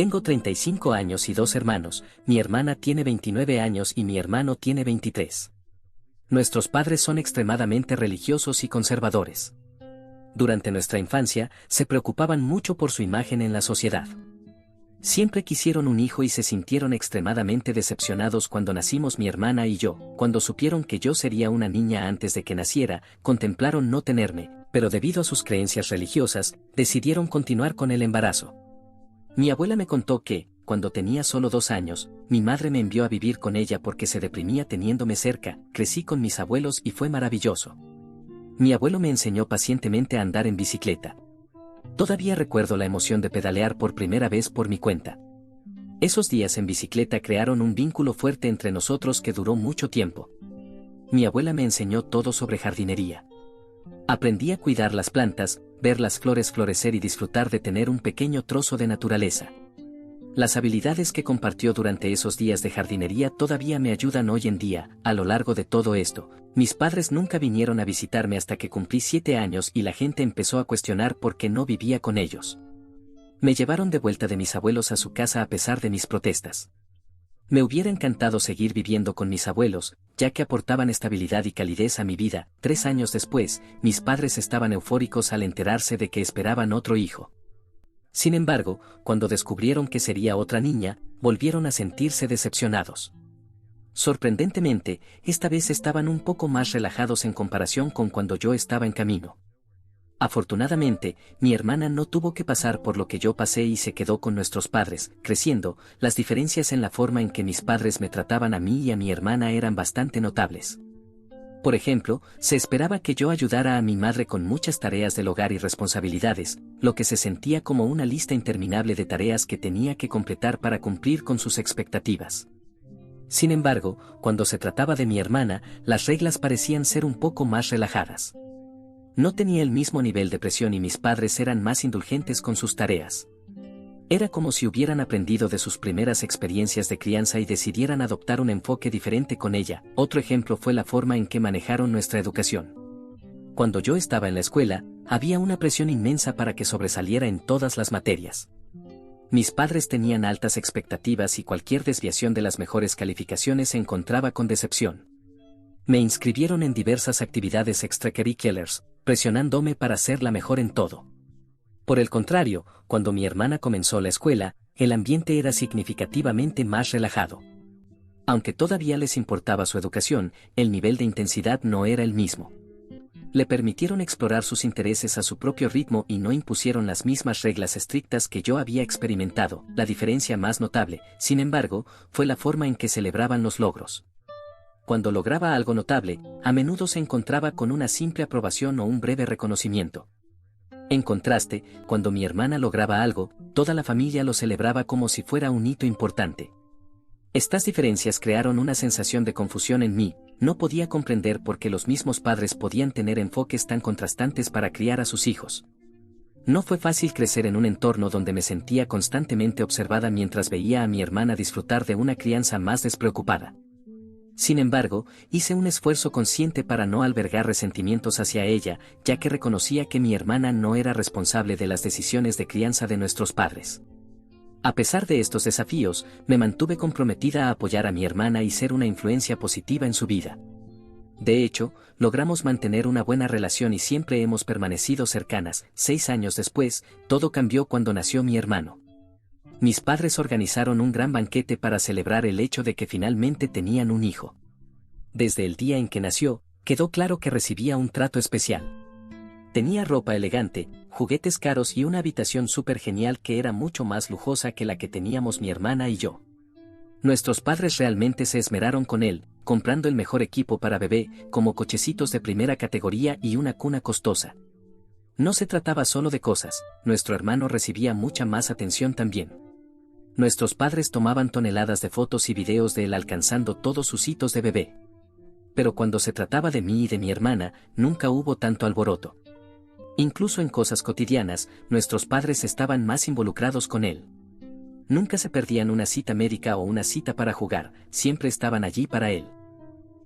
Tengo 35 años y dos hermanos, mi hermana tiene 29 años y mi hermano tiene 23. Nuestros padres son extremadamente religiosos y conservadores. Durante nuestra infancia, se preocupaban mucho por su imagen en la sociedad. Siempre quisieron un hijo y se sintieron extremadamente decepcionados cuando nacimos mi hermana y yo. Cuando supieron que yo sería una niña antes de que naciera, contemplaron no tenerme, pero debido a sus creencias religiosas, decidieron continuar con el embarazo. Mi abuela me contó que, cuando tenía solo 2 años, mi madre me envió a vivir con ella porque se deprimía teniéndome cerca. Crecí con mis abuelos y fue maravilloso. Mi abuelo me enseñó pacientemente a andar en bicicleta. Todavía recuerdo la emoción de pedalear por primera vez por mi cuenta. Esos días en bicicleta crearon un vínculo fuerte entre nosotros que duró mucho tiempo. Mi abuela me enseñó todo sobre jardinería. Aprendí a cuidar las plantas, ver las flores florecer y disfrutar de tener un pequeño trozo de naturaleza. Las habilidades que compartió durante esos días de jardinería todavía me ayudan hoy en día. A lo largo de todo esto, mis padres nunca vinieron a visitarme hasta que cumplí 7 años y la gente empezó a cuestionar por qué no vivía con ellos. Me llevaron de vuelta de mis abuelos a su casa a pesar de mis protestas. Me hubiera encantado seguir viviendo con mis abuelos, ya que aportaban estabilidad y calidez a mi vida. 3 años después, mis padres estaban eufóricos al enterarse de que esperaban otro hijo. Sin embargo, cuando descubrieron que sería otra niña, volvieron a sentirse decepcionados. Sorprendentemente, esta vez estaban un poco más relajados en comparación con cuando yo estaba en camino. Afortunadamente, mi hermana no tuvo que pasar por lo que yo pasé y se quedó con nuestros padres. Creciendo, las diferencias en la forma en que mis padres me trataban a mí y a mi hermana eran bastante notables. Por ejemplo, se esperaba que yo ayudara a mi madre con muchas tareas del hogar y responsabilidades, lo que se sentía como una lista interminable de tareas que tenía que completar para cumplir con sus expectativas. Sin embargo, cuando se trataba de mi hermana, las reglas parecían ser un poco más relajadas. No tenía el mismo nivel de presión y mis padres eran más indulgentes con sus tareas. Era como si hubieran aprendido de sus primeras experiencias de crianza y decidieran adoptar un enfoque diferente con ella. Otro ejemplo fue la forma en que manejaron nuestra educación. Cuando yo estaba en la escuela, había una presión inmensa para que sobresaliera en todas las materias. Mis padres tenían altas expectativas y cualquier desviación de las mejores calificaciones se encontraba con decepción. Me inscribieron en diversas actividades extracurriculares, presionándome para ser la mejor en todo. Por el contrario, cuando mi hermana comenzó la escuela, el ambiente era significativamente más relajado. Aunque todavía les importaba su educación, el nivel de intensidad no era el mismo. Le permitieron explorar sus intereses a su propio ritmo y no impusieron las mismas reglas estrictas que yo había experimentado. La diferencia más notable, sin embargo, fue la forma en que celebraban los logros. Cuando lograba algo notable, a menudo se encontraba con una simple aprobación o un breve reconocimiento. En contraste, cuando mi hermana lograba algo, toda la familia lo celebraba como si fuera un hito importante. Estas diferencias crearon una sensación de confusión en mí. No podía comprender por qué los mismos padres podían tener enfoques tan contrastantes para criar a sus hijos. No fue fácil crecer en un entorno donde me sentía constantemente observada mientras veía a mi hermana disfrutar de una crianza más despreocupada. Sin embargo, hice un esfuerzo consciente para no albergar resentimientos hacia ella, ya que reconocía que mi hermana no era responsable de las decisiones de crianza de nuestros padres. A pesar de estos desafíos, me mantuve comprometida a apoyar a mi hermana y ser una influencia positiva en su vida. De hecho, logramos mantener una buena relación y siempre hemos permanecido cercanas. 6 años después, todo cambió cuando nació mi hermano. Mis padres organizaron un gran banquete para celebrar el hecho de que finalmente tenían un hijo. Desde el día en que nació, quedó claro que recibía un trato especial. Tenía ropa elegante, juguetes caros y una habitación súper genial que era mucho más lujosa que la que teníamos mi hermana y yo. Nuestros padres realmente se esmeraron con él, comprando el mejor equipo para bebé, como cochecitos de primera categoría y una cuna costosa. No se trataba solo de cosas, nuestro hermano recibía mucha más atención también. Nuestros padres tomaban toneladas de fotos y videos de él alcanzando todos sus hitos de bebé. Pero cuando se trataba de mí y de mi hermana, nunca hubo tanto alboroto. Incluso en cosas cotidianas, nuestros padres estaban más involucrados con él. Nunca se perdían una cita médica o una cita para jugar, siempre estaban allí para él.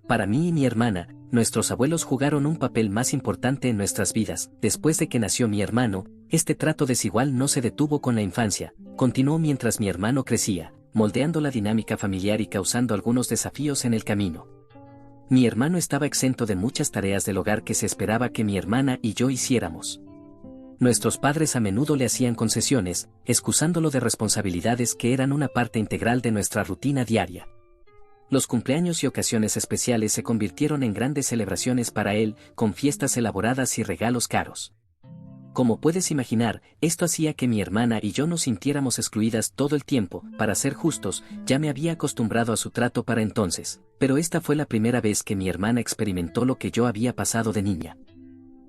Para mí y mi hermana, nuestros abuelos jugaron un papel más importante en nuestras vidas. Después de que nació mi hermano, este trato desigual no se detuvo con la infancia, continuó mientras mi hermano crecía, moldeando la dinámica familiar y causando algunos desafíos en el camino. Mi hermano estaba exento de muchas tareas del hogar que se esperaba que mi hermana y yo hiciéramos. Nuestros padres a menudo le hacían concesiones, excusándolo de responsabilidades que eran una parte integral de nuestra rutina diaria. Los cumpleaños y ocasiones especiales se convirtieron en grandes celebraciones para él, con fiestas elaboradas y regalos caros. Como puedes imaginar, esto hacía que mi hermana y yo nos sintiéramos excluidas todo el tiempo. Para ser justos, ya me había acostumbrado a su trato para entonces, pero esta fue la primera vez que mi hermana experimentó lo que yo había pasado de niña.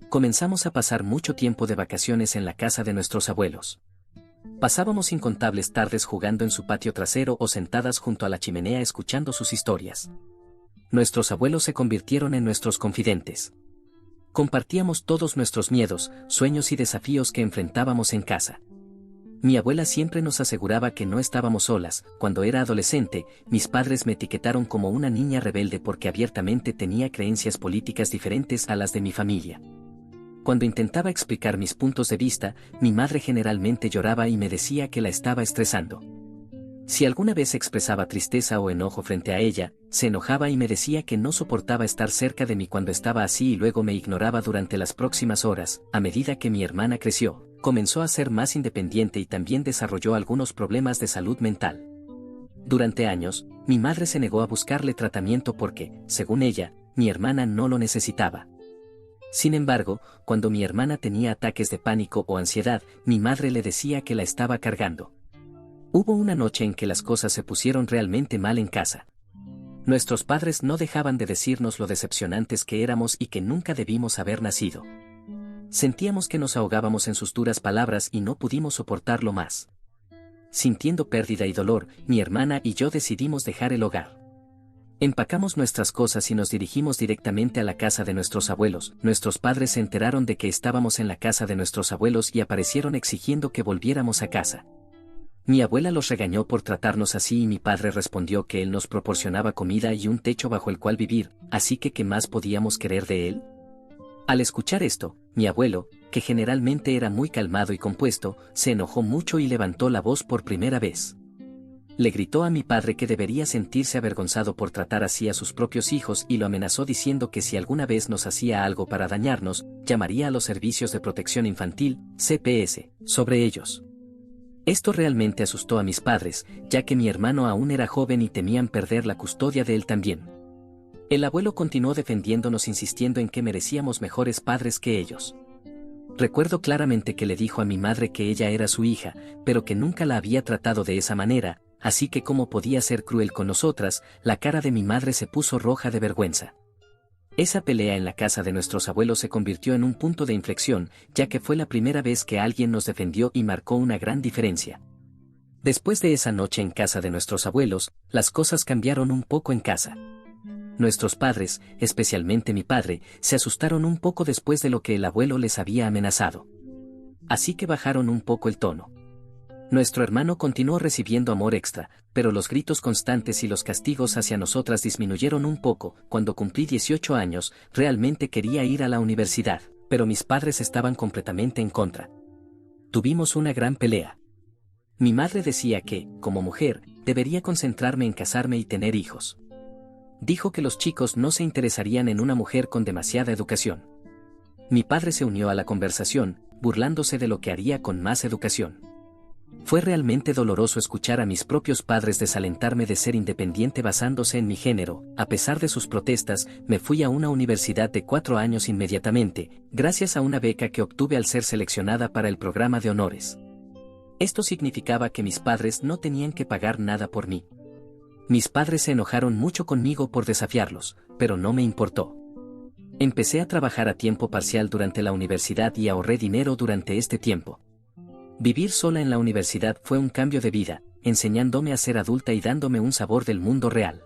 Comenzamos a pasar mucho tiempo de vacaciones en la casa de nuestros abuelos. Pasábamos incontables tardes jugando en su patio trasero o sentadas junto a la chimenea escuchando sus historias. Nuestros abuelos se convirtieron en nuestros confidentes. Compartíamos todos nuestros miedos, sueños y desafíos que enfrentábamos en casa. Mi abuela siempre nos aseguraba que no estábamos solas. Cuando era adolescente, mis padres me etiquetaron como una niña rebelde porque abiertamente tenía creencias políticas diferentes a las de mi familia. Cuando intentaba explicar mis puntos de vista, mi madre generalmente lloraba y me decía que la estaba estresando. Si alguna vez expresaba tristeza o enojo frente a ella, se enojaba y me decía que no soportaba estar cerca de mí cuando estaba así y luego me ignoraba durante las próximas horas. A medida que mi hermana creció, comenzó a ser más independiente y también desarrolló algunos problemas de salud mental. Durante años, mi madre se negó a buscarle tratamiento porque, según ella, mi hermana no lo necesitaba. Sin embargo, cuando mi hermana tenía ataques de pánico o ansiedad, mi madre le decía que la estaba cargando. Hubo una noche en que las cosas se pusieron realmente mal en casa. Nuestros padres no dejaban de decirnos lo decepcionantes que éramos y que nunca debimos haber nacido. Sentíamos que nos ahogábamos en sus duras palabras y no pudimos soportarlo más. Sintiendo pérdida y dolor, mi hermana y yo decidimos dejar el hogar. Empacamos nuestras cosas y nos dirigimos directamente a la casa de nuestros abuelos. Nuestros padres se enteraron de que estábamos en la casa de nuestros abuelos y aparecieron exigiendo que volviéramos a casa. Mi abuela los regañó por tratarnos así y mi padre respondió que él nos proporcionaba comida y un techo bajo el cual vivir, así que ¿qué más podíamos querer de él? Al escuchar esto, mi abuelo, que generalmente era muy calmado y compuesto, se enojó mucho y levantó la voz por primera vez. Le gritó a mi padre que debería sentirse avergonzado por tratar así a sus propios hijos y lo amenazó diciendo que si alguna vez nos hacía algo para dañarnos, llamaría a los servicios de protección infantil, CPS, sobre ellos. Esto realmente asustó a mis padres, ya que mi hermano aún era joven y temían perder la custodia de él también. El abuelo continuó defendiéndonos insistiendo en que merecíamos mejores padres que ellos. Recuerdo claramente que le dijo a mi madre que ella era su hija, pero que nunca la había tratado de esa manera, así que cómo podía ser cruel con nosotras. La cara de mi madre se puso roja de vergüenza. Esa pelea en la casa de nuestros abuelos se convirtió en un punto de inflexión, ya que fue la primera vez que alguien nos defendió y marcó una gran diferencia. Después de esa noche en casa de nuestros abuelos, las cosas cambiaron un poco en casa. Nuestros padres, especialmente mi padre, se asustaron un poco después de lo que el abuelo les había amenazado. Así que bajaron un poco el tono. Nuestro hermano continuó recibiendo amor extra, pero los gritos constantes y los castigos hacia nosotras disminuyeron un poco. Cuando cumplí 18 años, realmente quería ir a la universidad, pero mis padres estaban completamente en contra. Tuvimos una gran pelea. Mi madre decía que, como mujer, debería concentrarme en casarme y tener hijos. Dijo que los chicos no se interesarían en una mujer con demasiada educación. Mi padre se unió a la conversación, burlándose de lo que haría con más educación. Fue realmente doloroso escuchar a mis propios padres desalentarme de ser independiente basándose en mi género. A pesar de sus protestas, me fui a una universidad de 4 años inmediatamente, gracias a una beca que obtuve al ser seleccionada para el programa de honores. Esto significaba que mis padres no tenían que pagar nada por mí. Mis padres se enojaron mucho conmigo por desafiarlos, pero no me importó. Empecé a trabajar a tiempo parcial durante la universidad y ahorré dinero durante este tiempo. Vivir sola en la universidad fue un cambio de vida, enseñándome a ser adulta y dándome un sabor del mundo real.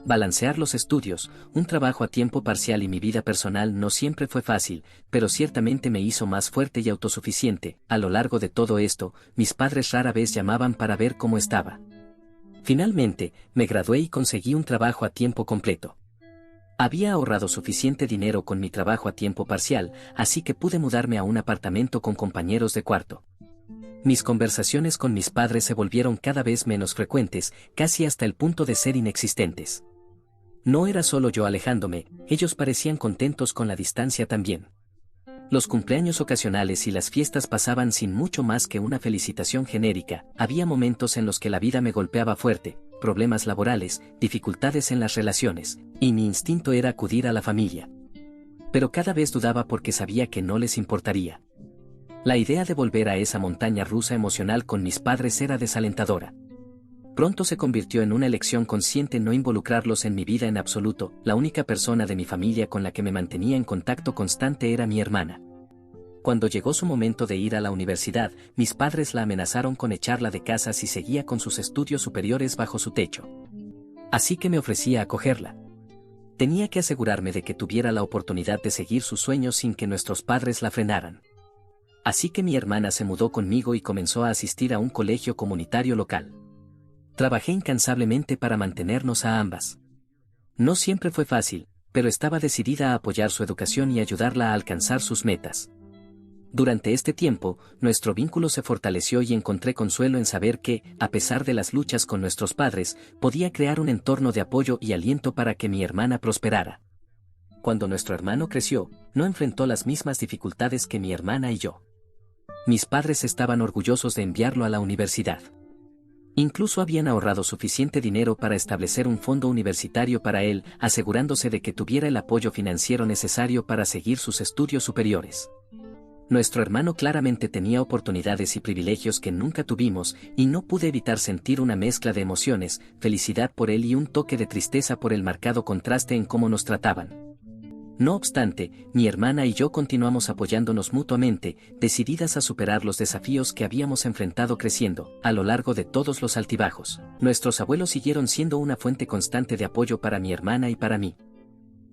Balancear los estudios, un trabajo a tiempo parcial y mi vida personal no siempre fue fácil, pero ciertamente me hizo más fuerte y autosuficiente. A lo largo de todo esto, mis padres rara vez llamaban para ver cómo estaba. Finalmente, me gradué y conseguí un trabajo a tiempo completo. Había ahorrado suficiente dinero con mi trabajo a tiempo parcial, así que pude mudarme a un apartamento con compañeros de cuarto. Mis conversaciones con mis padres se volvieron cada vez menos frecuentes, casi hasta el punto de ser inexistentes. No era solo yo alejándome, ellos parecían contentos con la distancia también. Los cumpleaños ocasionales y las fiestas pasaban sin mucho más que una felicitación genérica. Había momentos en los que la vida me golpeaba fuerte, problemas laborales, dificultades en las relaciones, y mi instinto era acudir a la familia. Pero cada vez dudaba porque sabía que no les importaría. La idea de volver a esa montaña rusa emocional con mis padres era desalentadora. Pronto se convirtió en una elección consciente no involucrarlos en mi vida en absoluto. La única persona de mi familia con la que me mantenía en contacto constante era mi hermana. Cuando llegó su momento de ir a la universidad, mis padres la amenazaron con echarla de casa si seguía con sus estudios superiores bajo su techo. Así que me ofrecí a acogerla. Tenía que asegurarme de que tuviera la oportunidad de seguir sus sueños sin que nuestros padres la frenaran. Así que mi hermana se mudó conmigo y comenzó a asistir a un colegio comunitario local. Trabajé incansablemente para mantenernos a ambas. No siempre fue fácil, pero estaba decidida a apoyar su educación y ayudarla a alcanzar sus metas. Durante este tiempo, nuestro vínculo se fortaleció y encontré consuelo en saber que, a pesar de las luchas con nuestros padres, podía crear un entorno de apoyo y aliento para que mi hermana prosperara. Cuando nuestro hermano creció, no enfrentó las mismas dificultades que mi hermana y yo. Mis padres estaban orgullosos de enviarlo a la universidad. Incluso habían ahorrado suficiente dinero para establecer un fondo universitario para él, asegurándose de que tuviera el apoyo financiero necesario para seguir sus estudios superiores. Nuestro hermano claramente tenía oportunidades y privilegios que nunca tuvimos, y no pude evitar sentir una mezcla de emociones, felicidad por él y un toque de tristeza por el marcado contraste en cómo nos trataban. No obstante, mi hermana y yo continuamos apoyándonos mutuamente, decididas a superar los desafíos que habíamos enfrentado creciendo. A lo largo de todos los altibajos, nuestros abuelos siguieron siendo una fuente constante de apoyo para mi hermana y para mí.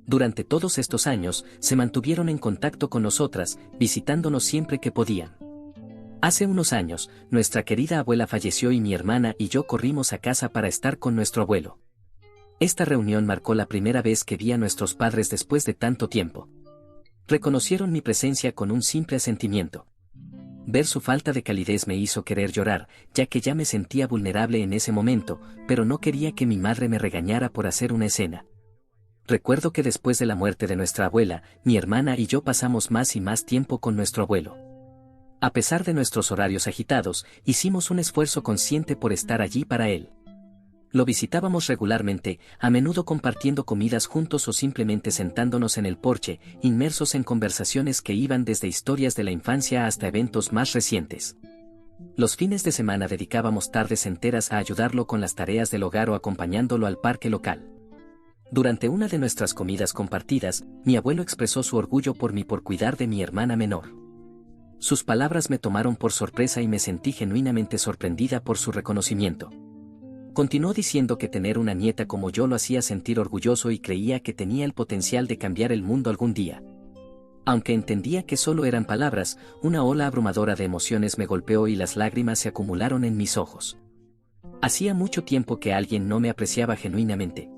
Durante todos estos años, se mantuvieron en contacto con nosotras, visitándonos siempre que podían. Hace unos años, nuestra querida abuela falleció y mi hermana y yo corrimos a casa para estar con nuestro abuelo. Esta reunión marcó la primera vez que vi a nuestros padres después de tanto tiempo. Reconocieron mi presencia con un simple asentimiento. Ver su falta de calidez me hizo querer llorar, ya que ya me sentía vulnerable en ese momento, pero no quería que mi madre me regañara por hacer una escena. Recuerdo que después de la muerte de nuestra abuela, mi hermana y yo pasamos más y más tiempo con nuestro abuelo. A pesar de nuestros horarios agitados, hicimos un esfuerzo consciente por estar allí para él. Lo visitábamos regularmente, a menudo compartiendo comidas juntos o simplemente sentándonos en el porche, inmersos en conversaciones que iban desde historias de la infancia hasta eventos más recientes. Los fines de semana dedicábamos tardes enteras a ayudarlo con las tareas del hogar o acompañándolo al parque local. Durante una de nuestras comidas compartidas, mi abuelo expresó su orgullo por mí por cuidar de mi hermana menor. Sus palabras me tomaron por sorpresa y me sentí genuinamente sorprendida por su reconocimiento. Continuó diciendo que tener una nieta como yo lo hacía sentir orgulloso y creía que tenía el potencial de cambiar el mundo algún día. Aunque entendía que solo eran palabras, una ola abrumadora de emociones me golpeó y las lágrimas se acumularon en mis ojos. Hacía mucho tiempo que alguien no me apreciaba genuinamente.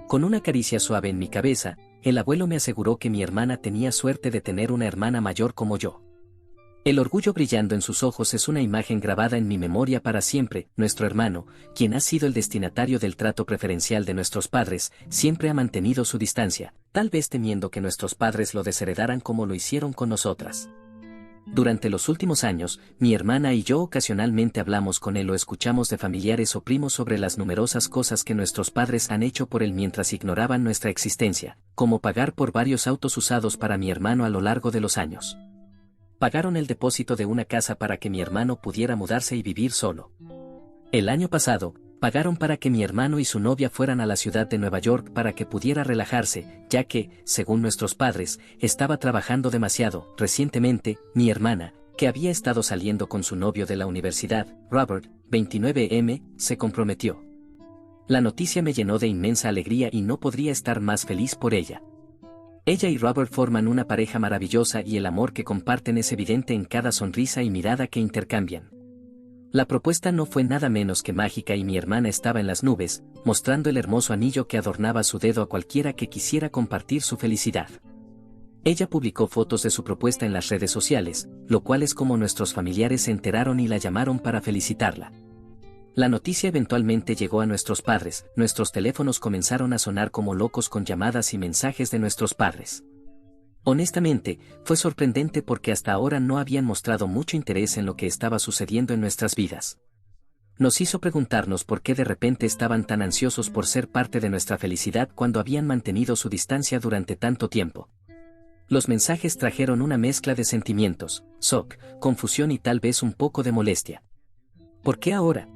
Con una caricia suave en mi cabeza, el abuelo me aseguró que mi hermana tenía suerte de tener una hermana mayor como yo. El orgullo brillando en sus ojos es una imagen grabada en mi memoria para siempre. Nuestro hermano, quien ha sido el destinatario del trato preferencial de nuestros padres, siempre ha mantenido su distancia, tal vez temiendo que nuestros padres lo desheredaran como lo hicieron con nosotras. Durante los últimos años, mi hermana y yo ocasionalmente hablamos con él o escuchamos de familiares o primos sobre las numerosas cosas que nuestros padres han hecho por él mientras ignoraban nuestra existencia, como pagar por varios autos usados para mi hermano a lo largo de los años. Pagaron el depósito de una casa para que mi hermano pudiera mudarse y vivir solo. El año pasado, pagaron para que mi hermano y su novia fueran a la ciudad de Nueva York para que pudiera relajarse, ya que, según nuestros padres, estaba trabajando demasiado. Recientemente, mi hermana, que había estado saliendo con su novio de la universidad, Robert, 29M, se comprometió. La noticia me llenó de inmensa alegría y no podría estar más feliz por ella. Ella y Robert forman una pareja maravillosa y el amor que comparten es evidente en cada sonrisa y mirada que intercambian. La propuesta no fue nada menos que mágica y mi hermana estaba en las nubes, mostrando el hermoso anillo que adornaba su dedo a cualquiera que quisiera compartir su felicidad. Ella publicó fotos de su propuesta en las redes sociales, lo cual es como nuestros familiares se enteraron y la llamaron para felicitarla. La noticia eventualmente llegó a nuestros padres, nuestros teléfonos comenzaron a sonar como locos con llamadas y mensajes de nuestros padres. Honestamente, fue sorprendente porque hasta ahora no habían mostrado mucho interés en lo que estaba sucediendo en nuestras vidas. Nos hizo preguntarnos por qué de repente estaban tan ansiosos por ser parte de nuestra felicidad cuando habían mantenido su distancia durante tanto tiempo. Los mensajes trajeron una mezcla de sentimientos, shock, confusión y tal vez un poco de molestia. ¿Por qué ahora?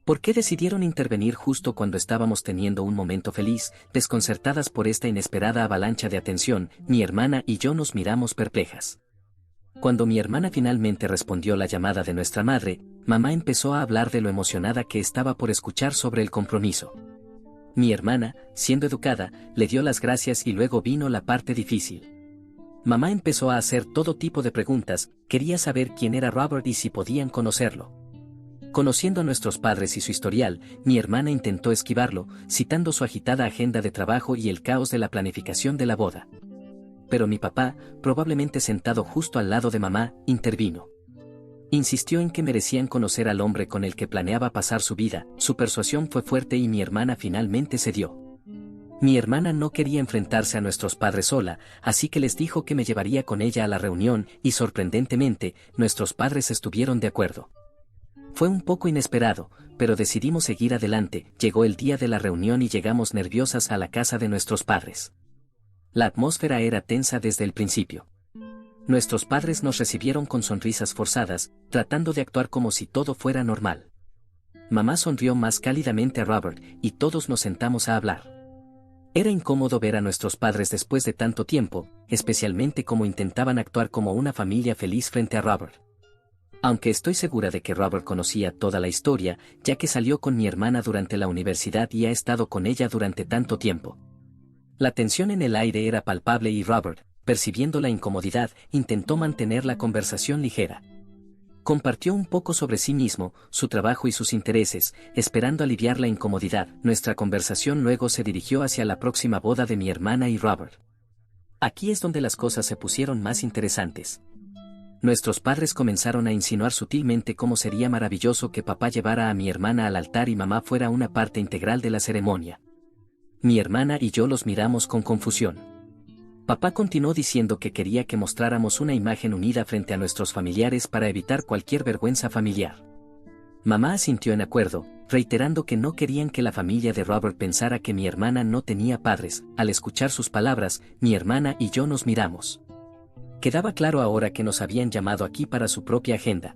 ¿Por qué decidieron intervenir justo cuando estábamos teniendo un momento feliz? Desconcertadas por esta inesperada avalancha de atención, mi hermana y yo nos miramos perplejas. Cuando mi hermana finalmente respondió la llamada de nuestra madre, mamá empezó a hablar de lo emocionada que estaba por escuchar sobre el compromiso. Mi hermana, siendo educada, le dio las gracias y luego vino la parte difícil. Mamá empezó a hacer todo tipo de preguntas, quería saber quién era Robert y si podían conocerlo. Conociendo a nuestros padres y su historial, mi hermana intentó esquivarlo, citando su agitada agenda de trabajo y el caos de la planificación de la boda. Pero mi papá, probablemente sentado justo al lado de mamá, intervino. Insistió en que merecían conocer al hombre con el que planeaba pasar su vida, su persuasión fue fuerte y mi hermana finalmente cedió. Mi hermana no quería enfrentarse a nuestros padres sola, así que les dijo que me llevaría con ella a la reunión y sorprendentemente, nuestros padres estuvieron de acuerdo. Fue un poco inesperado, pero decidimos seguir adelante. Llegó el día de la reunión y llegamos nerviosas a la casa de nuestros padres. La atmósfera era tensa desde el principio. Nuestros padres nos recibieron con sonrisas forzadas, tratando de actuar como si todo fuera normal. Mamá sonrió más cálidamente a Robert, y todos nos sentamos a hablar. Era incómodo ver a nuestros padres después de tanto tiempo, especialmente como intentaban actuar como una familia feliz frente a Robert. Aunque estoy segura de que Robert conocía toda la historia, ya que salió con mi hermana durante la universidad y ha estado con ella durante tanto tiempo. La tensión en el aire era palpable y Robert, percibiendo la incomodidad, intentó mantener la conversación ligera. Compartió un poco sobre sí mismo, su trabajo y sus intereses, esperando aliviar la incomodidad. Nuestra conversación luego se dirigió hacia la próxima boda de mi hermana y Robert. Aquí es donde las cosas se pusieron más interesantes. Nuestros padres comenzaron a insinuar sutilmente cómo sería maravilloso que papá llevara a mi hermana al altar y mamá fuera una parte integral de la ceremonia. Mi hermana y yo los miramos con confusión. Papá continuó diciendo que quería que mostráramos una imagen unida frente a nuestros familiares para evitar cualquier vergüenza familiar. Mamá asintió en acuerdo, reiterando que no querían que la familia de Robert pensara que mi hermana no tenía padres. Al escuchar sus palabras, mi hermana y yo nos miramos. Quedaba claro ahora que nos habían llamado aquí para su propia agenda.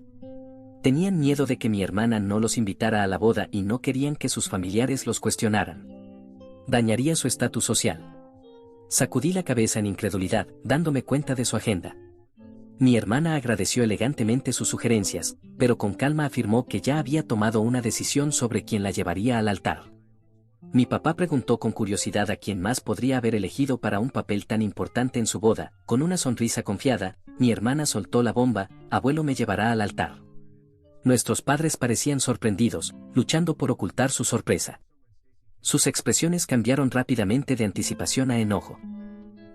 Tenían miedo de que mi hermana no los invitara a la boda y no querían que sus familiares los cuestionaran. Dañaría su estatus social. Sacudí la cabeza en incredulidad, dándome cuenta de su agenda. Mi hermana agradeció elegantemente sus sugerencias, pero con calma afirmó que ya había tomado una decisión sobre quién la llevaría al altar. Mi papá preguntó con curiosidad a quién más podría haber elegido para un papel tan importante en su boda. Con una sonrisa confiada, mi hermana soltó la bomba: abuelo me llevará al altar. Nuestros padres parecían sorprendidos, luchando por ocultar su sorpresa. Sus expresiones cambiaron rápidamente de anticipación a enojo.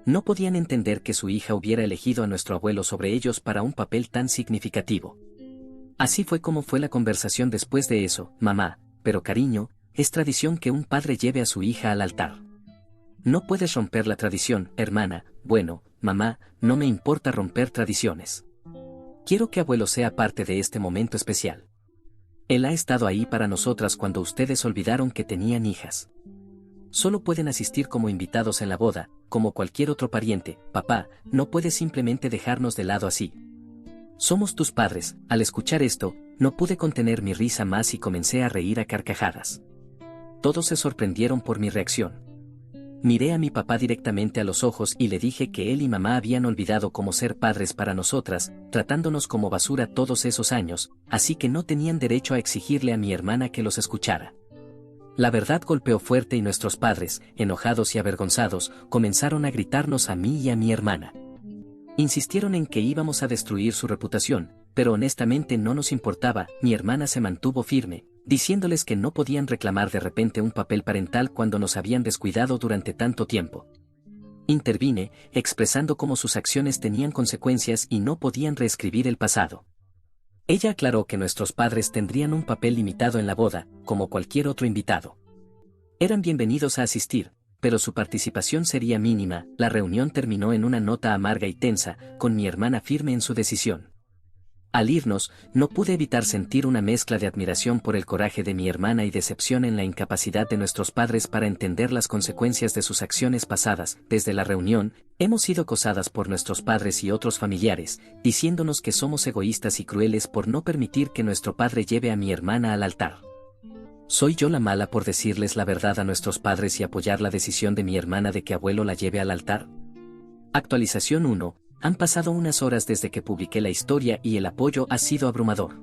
No podían entender que su hija hubiera elegido a nuestro abuelo sobre ellos para un papel tan significativo. Así fue como fue la conversación después de eso: mamá, pero cariño, es tradición que un padre lleve a su hija al altar. No puedes romper la tradición, hermana. Bueno, mamá, no me importa romper tradiciones. Quiero que abuelo sea parte de este momento especial. Él ha estado ahí para nosotras cuando ustedes olvidaron que tenían hijas. Solo pueden asistir como invitados en la boda, como cualquier otro pariente. Papá, no puedes simplemente dejarnos de lado así. Somos tus padres. Al escuchar esto, no pude contener mi risa más y comencé a reír a carcajadas. Todos se sorprendieron por mi reacción. Miré a mi papá directamente a los ojos y le dije que él y mamá habían olvidado cómo ser padres para nosotras, tratándonos como basura todos esos años, así que no tenían derecho a exigirle a mi hermana que los escuchara. La verdad golpeó fuerte y nuestros padres, enojados y avergonzados, comenzaron a gritarnos a mí y a mi hermana. Insistieron en que íbamos a destruir su reputación, pero honestamente no nos importaba. Mi hermana se mantuvo firme, diciéndoles que no podían reclamar de repente un papel parental cuando nos habían descuidado durante tanto tiempo. Intervine, expresando cómo sus acciones tenían consecuencias y no podían reescribir el pasado. Ella aclaró que nuestros padres tendrían un papel limitado en la boda, como cualquier otro invitado. Eran bienvenidos a asistir, pero su participación sería mínima. La reunión terminó en una nota amarga y tensa, con mi hermana firme en su decisión. Al irnos, no pude evitar sentir una mezcla de admiración por el coraje de mi hermana y decepción en la incapacidad de nuestros padres para entender las consecuencias de sus acciones pasadas. Desde la reunión, hemos sido acosadas por nuestros padres y otros familiares, diciéndonos que somos egoístas y crueles por no permitir que nuestro padre lleve a mi hermana al altar. ¿Soy yo la mala por decirles la verdad a nuestros padres y apoyar la decisión de mi hermana de que abuelo la lleve al altar? Actualización 1. Han pasado unas horas desde que publiqué la historia y el apoyo ha sido abrumador.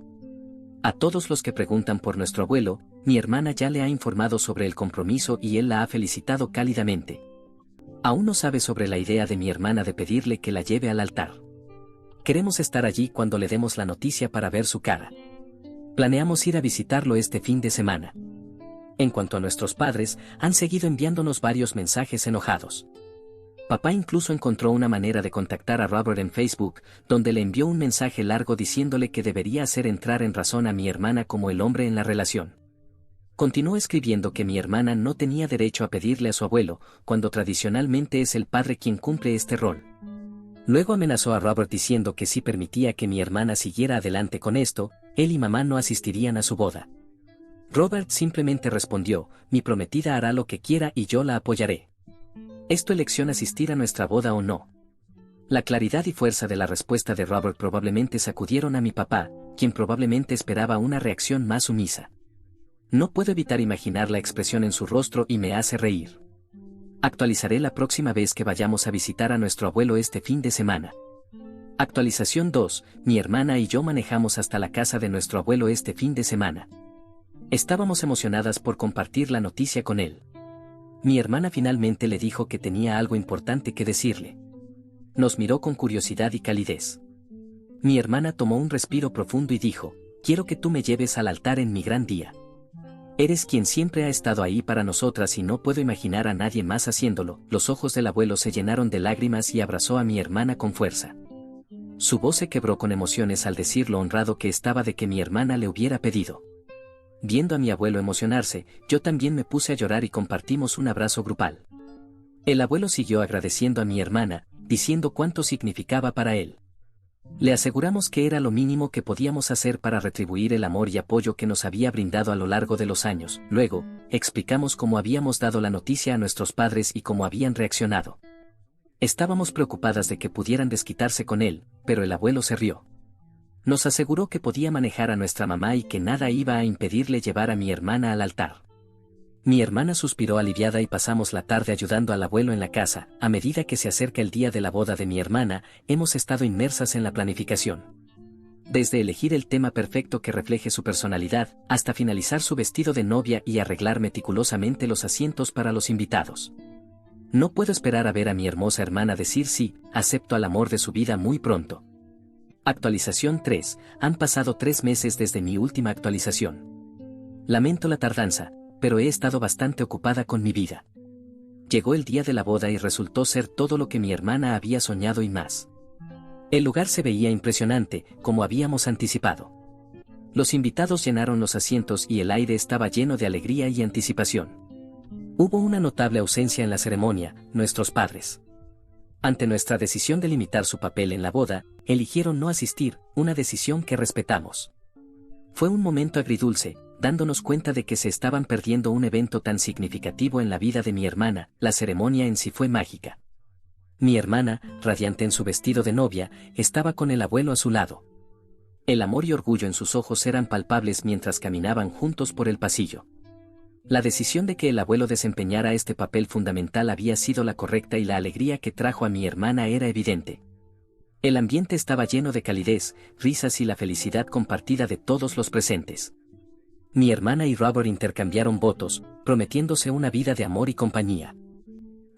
A todos los que preguntan por nuestro abuelo, mi hermana ya le ha informado sobre el compromiso y él la ha felicitado cálidamente. Aún no sabe sobre la idea de mi hermana de pedirle que la lleve al altar. Queremos estar allí cuando le demos la noticia para ver su cara. Planeamos ir a visitarlo este fin de semana. En cuanto a nuestros padres, han seguido enviándonos varios mensajes enojados. Papá incluso encontró una manera de contactar a Robert en Facebook, donde le envió un mensaje largo diciéndole que debería hacer entrar en razón a mi hermana como el hombre en la relación. Continuó escribiendo que mi hermana no tenía derecho a pedirle a su abuelo, cuando tradicionalmente es el padre quien cumple este rol. Luego amenazó a Robert diciendo que si permitía que mi hermana siguiera adelante con esto, él y mamá no asistirían a su boda. Robert simplemente respondió: mi prometida hará lo que quiera y yo la apoyaré. ¿Es tu elección asistir a nuestra boda o no? La claridad y fuerza de la respuesta de Robert probablemente sacudieron a mi papá, quien probablemente esperaba una reacción más sumisa. No puedo evitar imaginar la expresión en su rostro y me hace reír. Actualizaré la próxima vez que vayamos a visitar a nuestro abuelo este fin de semana. Actualización 2. Mi hermana y yo manejamos hasta la casa de nuestro abuelo este fin de semana. Estábamos emocionadas por compartir la noticia con él. Mi hermana finalmente le dijo que tenía algo importante que decirle. Nos miró con curiosidad y calidez. Mi hermana tomó un respiro profundo y dijo: quiero que tú me lleves al altar en mi gran día. Eres quien siempre ha estado ahí para nosotras y no puedo imaginar a nadie más haciéndolo. Los ojos del abuelo se llenaron de lágrimas y abrazó a mi hermana con fuerza. Su voz se quebró con emociones al decir lo honrado que estaba de que mi hermana le hubiera pedido. Viendo a mi abuelo emocionarse, yo también me puse a llorar y compartimos un abrazo grupal. El abuelo siguió agradeciendo a mi hermana, diciendo cuánto significaba para él. Le aseguramos que era lo mínimo que podíamos hacer para retribuir el amor y apoyo que nos había brindado a lo largo de los años. Luego, explicamos cómo habíamos dado la noticia a nuestros padres y cómo habían reaccionado. Estábamos preocupadas de que pudieran desquitarse con él, pero el abuelo se rió. Nos aseguró que podía manejar a nuestra mamá y que nada iba a impedirle llevar a mi hermana al altar. Mi hermana suspiró aliviada y pasamos la tarde ayudando al abuelo en la casa. A medida que se acerca el día de la boda de mi hermana, hemos estado inmersas en la planificación. Desde elegir el tema perfecto que refleje su personalidad, hasta finalizar su vestido de novia y arreglar meticulosamente los asientos para los invitados. No puedo esperar a ver a mi hermosa hermana decir sí, acepto al amor de su vida muy pronto. Actualización 3. Han pasado 3 meses desde mi última actualización. Lamento la tardanza, pero he estado bastante ocupada con mi vida. Llegó el día de la boda y resultó ser todo lo que mi hermana había soñado y más. El lugar se veía impresionante, como habíamos anticipado. Los invitados llenaron los asientos y el aire estaba lleno de alegría y anticipación. Hubo una notable ausencia en la ceremonia: nuestros padres. Ante nuestra decisión de limitar su papel en la boda, eligieron no asistir, una decisión que respetamos. Fue un momento agridulce, dándonos cuenta de que se estaban perdiendo un evento tan significativo en la vida de mi hermana. La ceremonia en sí fue mágica. Mi hermana, radiante en su vestido de novia, estaba con el abuelo a su lado. El amor y orgullo en sus ojos eran palpables mientras caminaban juntos por el pasillo. La decisión de que el abuelo desempeñara este papel fundamental había sido la correcta y la alegría que trajo a mi hermana era evidente. El ambiente estaba lleno de calidez, risas y la felicidad compartida de todos los presentes. Mi hermana y Robert intercambiaron votos, prometiéndose una vida de amor y compañía.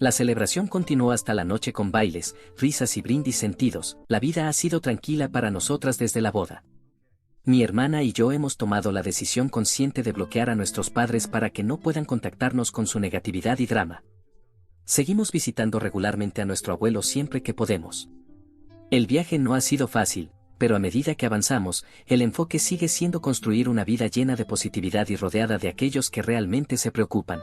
La celebración continuó hasta la noche con bailes, risas y brindis sentidos. La vida ha sido tranquila para nosotras desde la boda. Mi hermana y yo hemos tomado la decisión consciente de bloquear a nuestros padres para que no puedan contactarnos con su negatividad y drama. Seguimos visitando regularmente a nuestro abuelo siempre que podemos. El viaje no ha sido fácil, pero a medida que avanzamos, el enfoque sigue siendo construir una vida llena de positividad y rodeada de aquellos que realmente se preocupan.